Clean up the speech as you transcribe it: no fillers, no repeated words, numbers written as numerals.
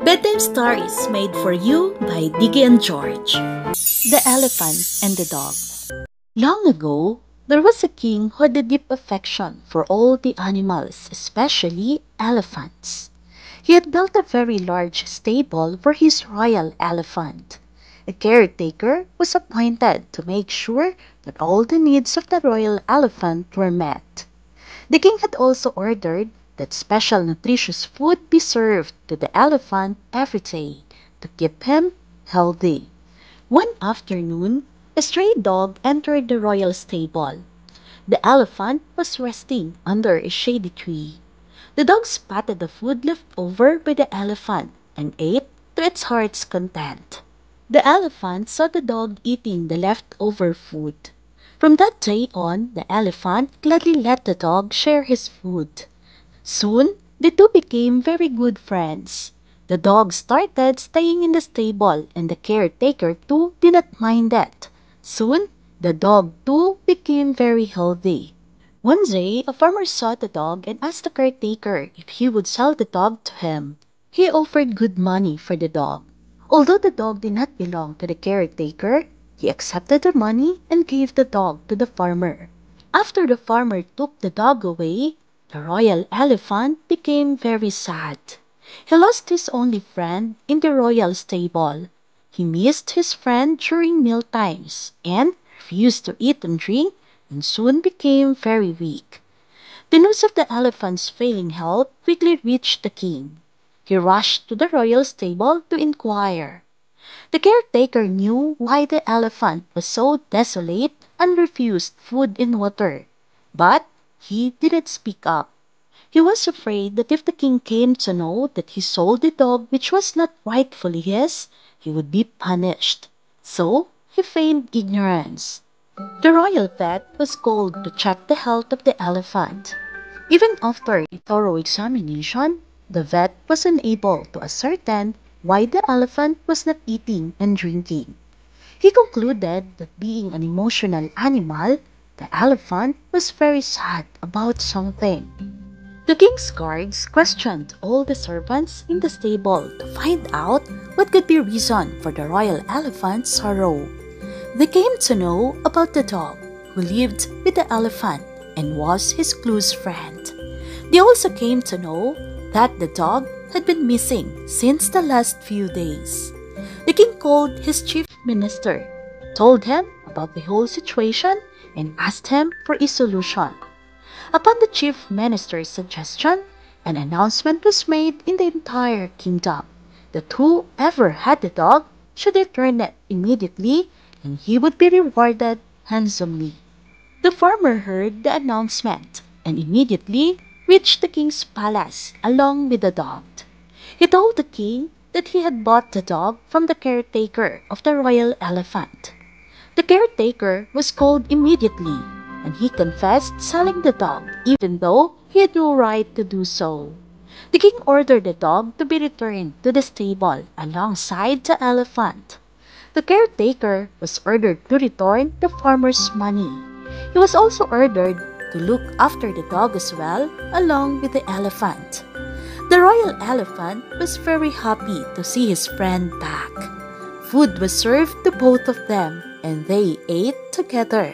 Bedtime Stories made for you by Diggy and George. The Elephant and the Dog. Long ago, there was a king who had a deep affection for all the animals, especially elephants. He had built a very large stable for his royal elephant. A caretaker was appointed to make sure that all the needs of the royal elephant were met. The king had also ordered that special nutritious food be served to the elephant every day to keep him healthy. One afternoon, a stray dog entered the royal stable. The elephant was resting under a shady tree. The dog spotted the food left over by the elephant and ate to its heart's content. The elephant saw the dog eating the leftover food. From that day on, the elephant gladly let the dog share his food. Soon, the two became very good friends. The dog started staying in the stable and the caretaker too did not mind it. Soon, the dog too became very healthy. One day, a farmer saw the dog and asked the caretaker if he would sell the dog to him. He offered good money for the dog. Although the dog did not belong to the caretaker, he accepted the money and gave the dog to the farmer. After the farmer took the dog away, the royal elephant became very sad. He lost his only friend in the royal stable. He missed his friend during meal times and refused to eat and drink and soon became very weak. The news of the elephant's failing health quickly reached the king. He rushed to the royal stable to inquire. The caretaker knew why the elephant was so desolate and refused food and water, but he didn't speak up. He was afraid that if the king came to know that he sold the dog which was not rightfully his, he would be punished. So he feigned ignorance. The royal vet was called to check the health of the elephant. Even after a thorough examination, the vet was unable to ascertain why the elephant was not eating and drinking. He concluded that being an emotional animal, the elephant was very sad about something. The king's guards questioned all the servants in the stable to find out what could be reason for the royal elephant's sorrow. They came to know about the dog who lived with the elephant and was his close friend. They also came to know that the dog had been missing since the last few days. The king called his chief minister, told him about the whole situation, and asked him for a solution. Upon the chief minister's suggestion, an announcement was made in the entire kingdom that whoever had the dog should return it immediately and he would be rewarded handsomely. The farmer heard the announcement and immediately reached the king's palace along with the dog. He told the king that he had bought the dog from the caretaker of the royal elephant. The caretaker was called immediately and he confessed selling the dog even though he had no right to do so. The king ordered the dog to be returned to the stable alongside the elephant. The caretaker was ordered to return the farmer's money. He was also ordered to look after the dog as well, along with the elephant. The royal elephant was very happy to see his friend back. Food was served to both of them, and they ate together.